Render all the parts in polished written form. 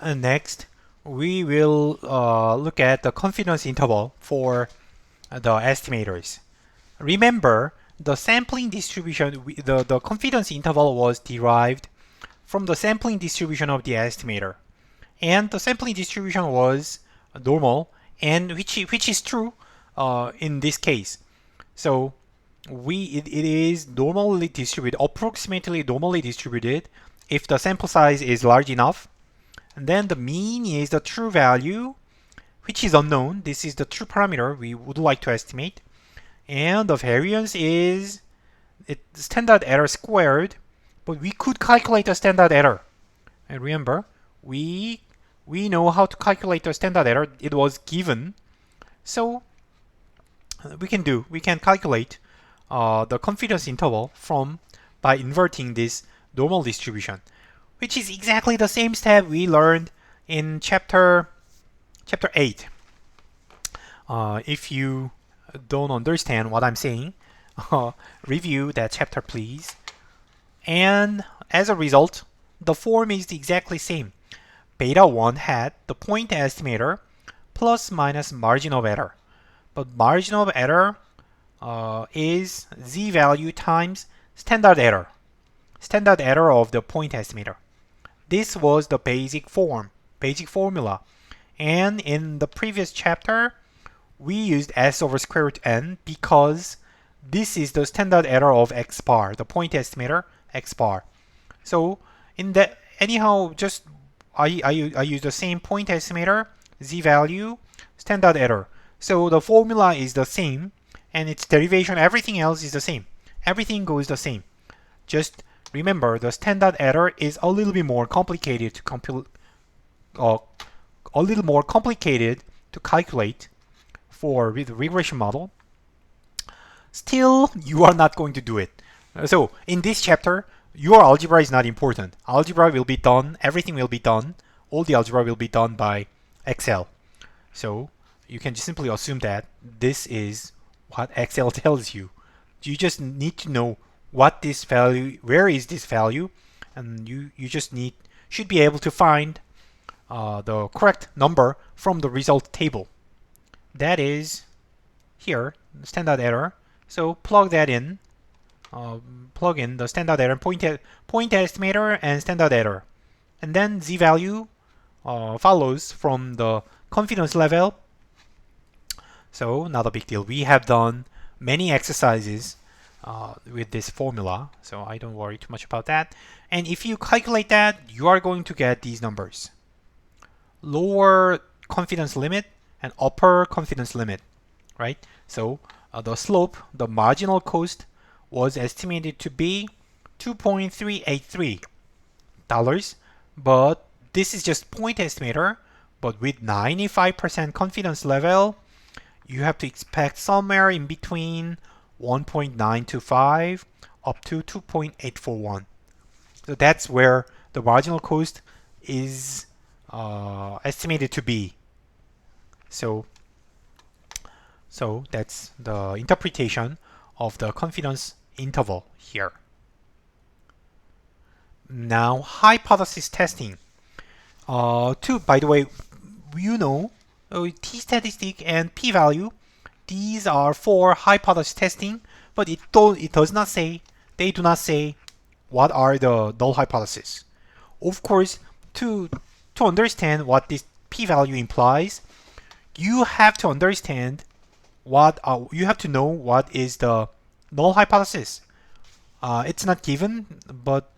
Next, we will look at the confidence interval for the estimators. Remember, the sampling distribution, the confidence interval was derived from the sampling distribution of the estimator. And the sampling distribution was normal, and which is true in this case. So it is normally distributed, approximately normally distributed if the sample size is large enough. And then the mean is the true value, which is unknown. This is the true parameter we would like to estimate. And the variance is standard error squared, but we could calculate the standard error. And remember, we know how to calculate the standard error. It was given. So we can calculate the confidence interval by inverting this normal distribution, which is exactly the same step we learned in chapter 8. If you don't understand what I'm saying, review that chapter, please. And as a result, the form is exactly same. Beta 1 had the point estimator plus minus margin of error. But margin of error is z-value times standard error of the point estimator. This was the basic formula. And in the previous chapter, we used s over square root n because this is the standard error of x bar, the point estimator x bar. So in that, anyhow, just I use the same point estimator, z-value, standard error. So the formula is the same, and its derivation, everything else is the same. Everything goes the same. Just remember, the standard error is a little bit more complicated to calculate for the regression model. Still, you are not going to do it. So in this chapter, your algebra is not important. Algebra will be done. Everything will be done. All the algebra will be done by Excel. So you can just simply assume that this is what Excel tells you. You just need to know what this value, where is this value, and you just should be able to find the correct number from the result table. That is here, the standard error. So plug that in. Plug in the standard error, point estimator, and standard error. And then z-value follows from the confidence level. So not a big deal. We have done many exercises with this formula, so I don't worry too much about that. And if you calculate that, you are going to get these numbers. Lower confidence limit and upper confidence limit, right? So the slope, the marginal cost, was estimated to be $2.383, but this is just point estimator. But with 95% confidence level, you have to expect somewhere in between 1.925 up to 2.841. So that's where the marginal cost is estimated to be. So that's the interpretation of the confidence interval here. Now, hypothesis testing. By the way, you know, t-statistic and p-value, these are for hypothesis testing, but they do not say what are the null hypotheses. Of course, to understand what this p-value implies, you have to understand you have to know what is the null hypothesis. It's not given, but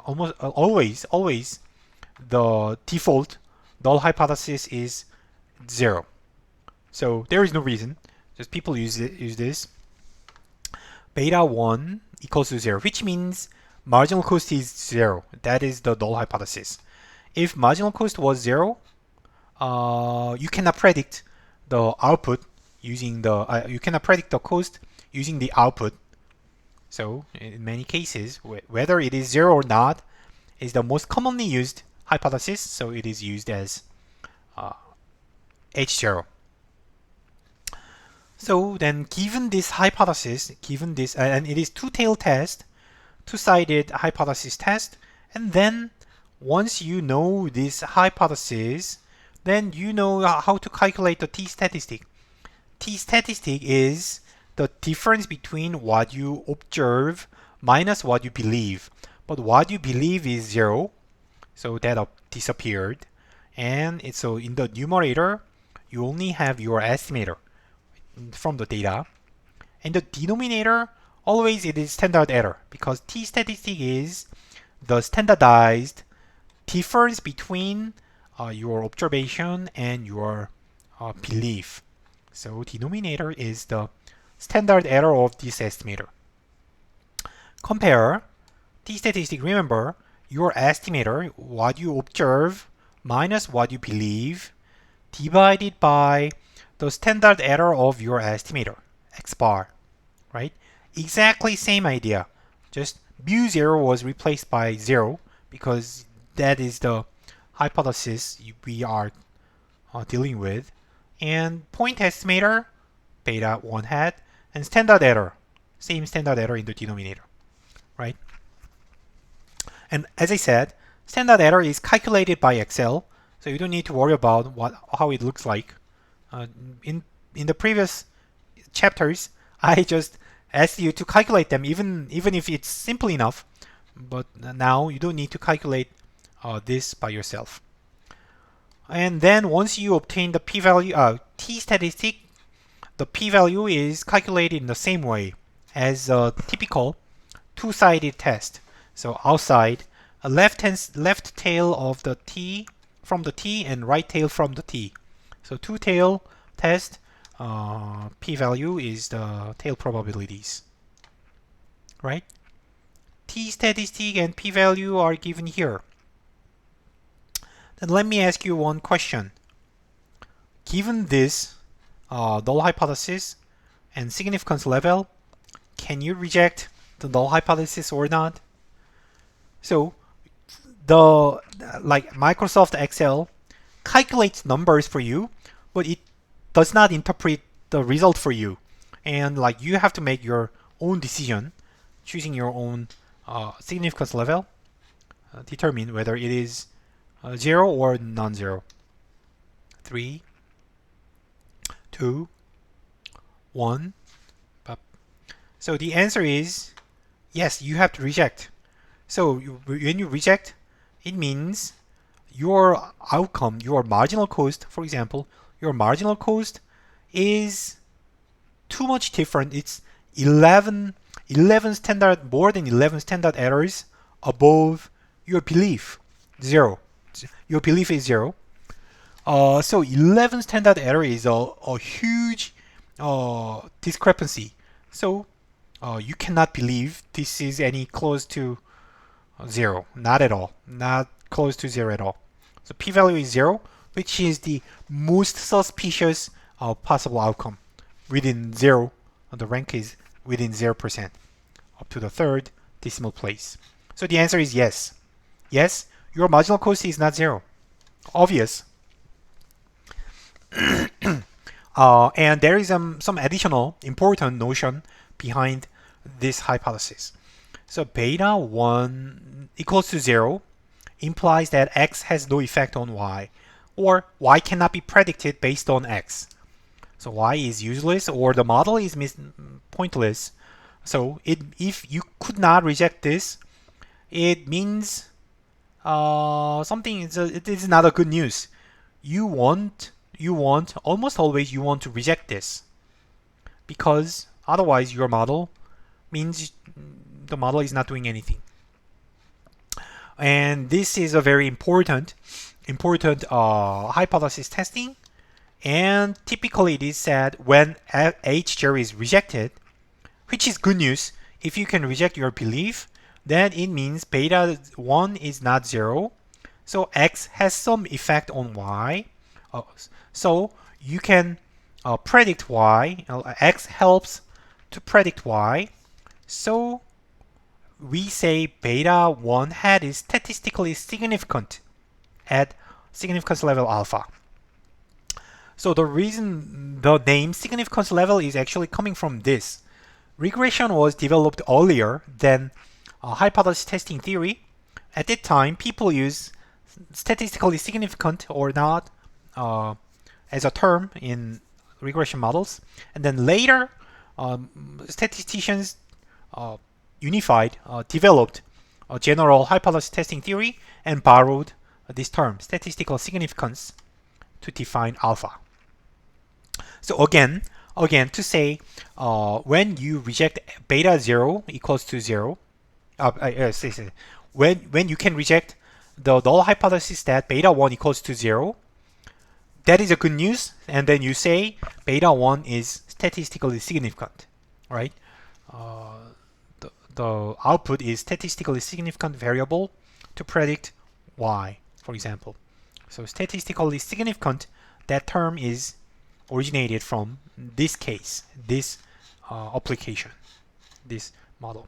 almost always the default null hypothesis is 0. So there is no reason. Just people use this. Beta 1 equals to 0, which means marginal cost is 0. That is the null hypothesis. If marginal cost was 0, you cannot predict the output using you cannot predict the cost using the output. So in many cases, whether it is 0 or not is the most commonly used hypothesis. So it is used as H0. So then, given this hypothesis, and it is two-tailed test, two-sided hypothesis test, and then once you know this hypothesis, then you know how to calculate the t-statistic. T-statistic is the difference between what you observe minus what you believe. But what you believe is 0, so that disappeared. And so in the numerator, you only have your estimator from the data. And the denominator, always it is standard error, because t-statistic is the standardized difference between your observation and your belief. So denominator is the standard error of this estimator. Compare t-statistic. Remember, your estimator, what you observe minus what you believe, divided by the standard error of your estimator, x bar, right? Exactly same idea. Just mu 0 was replaced by 0 because that is the hypothesis we are dealing with. And point estimator, beta 1 hat, and standard error, same standard error in the denominator, right? And as I said, standard error is calculated by Excel, so you don't need to worry about how it looks like. In the previous chapters, I just asked you to calculate them, even if it's simple enough. But now you don't need to calculate this by yourself. And then once you obtain the p-value, t-statistic, the p-value is calculated in the same way as a typical two-sided test. So outside, a left tail of the t from the t and right tail from the t. So two-tail test, p-value is the tail probabilities, right? T-statistic and p-value are given here. Then let me ask you one question. Given this null hypothesis and significance level, can you reject the null hypothesis or not? So like Microsoft Excel calculates numbers for you, but it does not interpret the result for you. And like you have to make your own decision, choosing your own significance level, determine whether it is 0 or non-zero. 3, 2, 1. So the answer is yes, you have to reject. So when you reject, it means your outcome, your marginal cost, for example, your marginal cost is too much different. It's 11 standard, more than 11 standard errors above your belief, 0. Your belief is 0. So 11 standard error is a huge discrepancy. So you cannot believe this is any close to 0. Not at all. Not close to 0 at all. So p-value is 0, which is the most suspicious possible outcome. Within 0, the rank is within 0%, up to the third decimal place. So the answer is yes. Yes, your marginal cost is not 0. Obvious. And there is some additional important notion behind this hypothesis. So beta 1 equals to 0 implies that x has no effect on y, or y cannot be predicted based on x. So y is useless, or the model is pointless. So if you could not reject this, it means it is not a good news. You want almost always you want to reject this, because otherwise your model means the model is not doing anything. And this is a very important hypothesis testing. And typically it is said when H0 is rejected, which is good news. If you can reject your belief, then it means beta 1 is not 0. So x has some effect on y. So you can predict y. X helps to predict y. So we say beta 1 hat is statistically significant at significance level alpha. So the reason the name significance level is actually coming from this. Regression was developed earlier than hypothesis testing theory. At that time, people use statistically significant or not as a term in regression models. And then later, statisticians developed a general hypothesis testing theory and borrowed this term, statistical significance, to define alpha. So again, to say when you reject beta 0 equals to 0, when you can reject the null hypothesis that beta 1 equals to 0, that is a good news. And then you say beta 1 is statistically significant, right? The output is statistically significant variable to predict y, for example. So statistically significant, that term is originated from this case, this application, this model.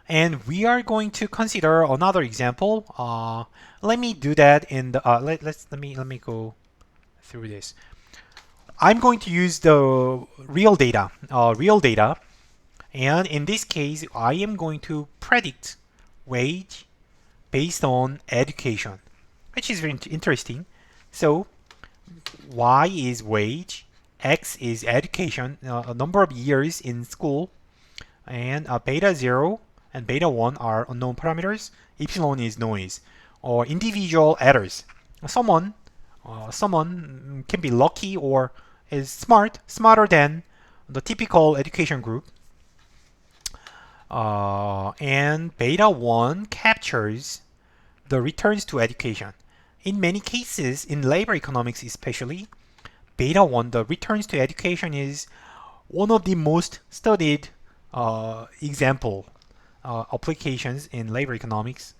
And we are going to consider another example. Let me do that in the let me go through this. I'm going to use the real data, and in this case, I am going to predict wage based on education, which is very interesting. So y is wage, x is education, a number of years in school, and beta 0 and beta 1 are unknown parameters. Epsilon is noise or individual errors. Someone can be lucky or is smarter than the typical education group. And beta 1 captures the returns to education. In many cases, in labor economics especially, beta 1, the returns to education, is one of the most studied example applications in labor economics,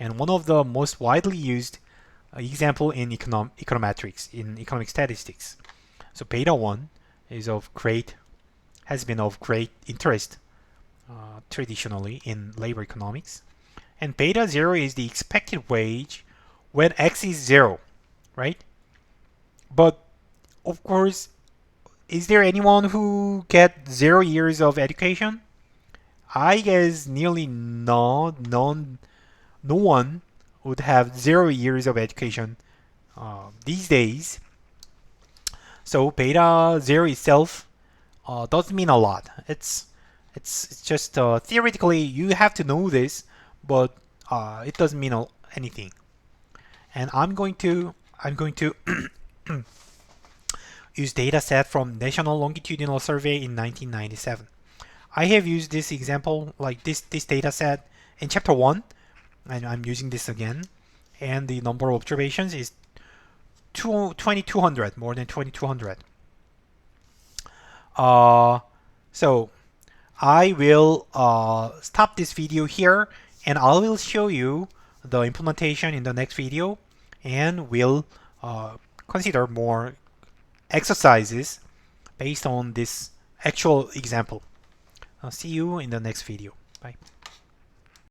and one of the most widely used example in econometrics, in economic statistics. So beta 1 has been of great interest traditionally in labor economics. And beta 0 is the expected wage when x is 0, right? But of course, is there anyone who get 0 years of education? I guess nearly no one would have 0 years of education these days. So beta 0 itself doesn't mean a lot. It's just theoretically you have to know this, but it doesn't mean anything. And I'm going to use data set from National Longitudinal Survey in 1997. I have used this example, like this data set, in chapter 1, and I'm using this again. And the number of observations is 2,200, more than 2,200. So I will stop this video here, and I will show you the implementation in the next video, and we'll consider more exercises based on this actual example. I'll see you in the next video. Bye.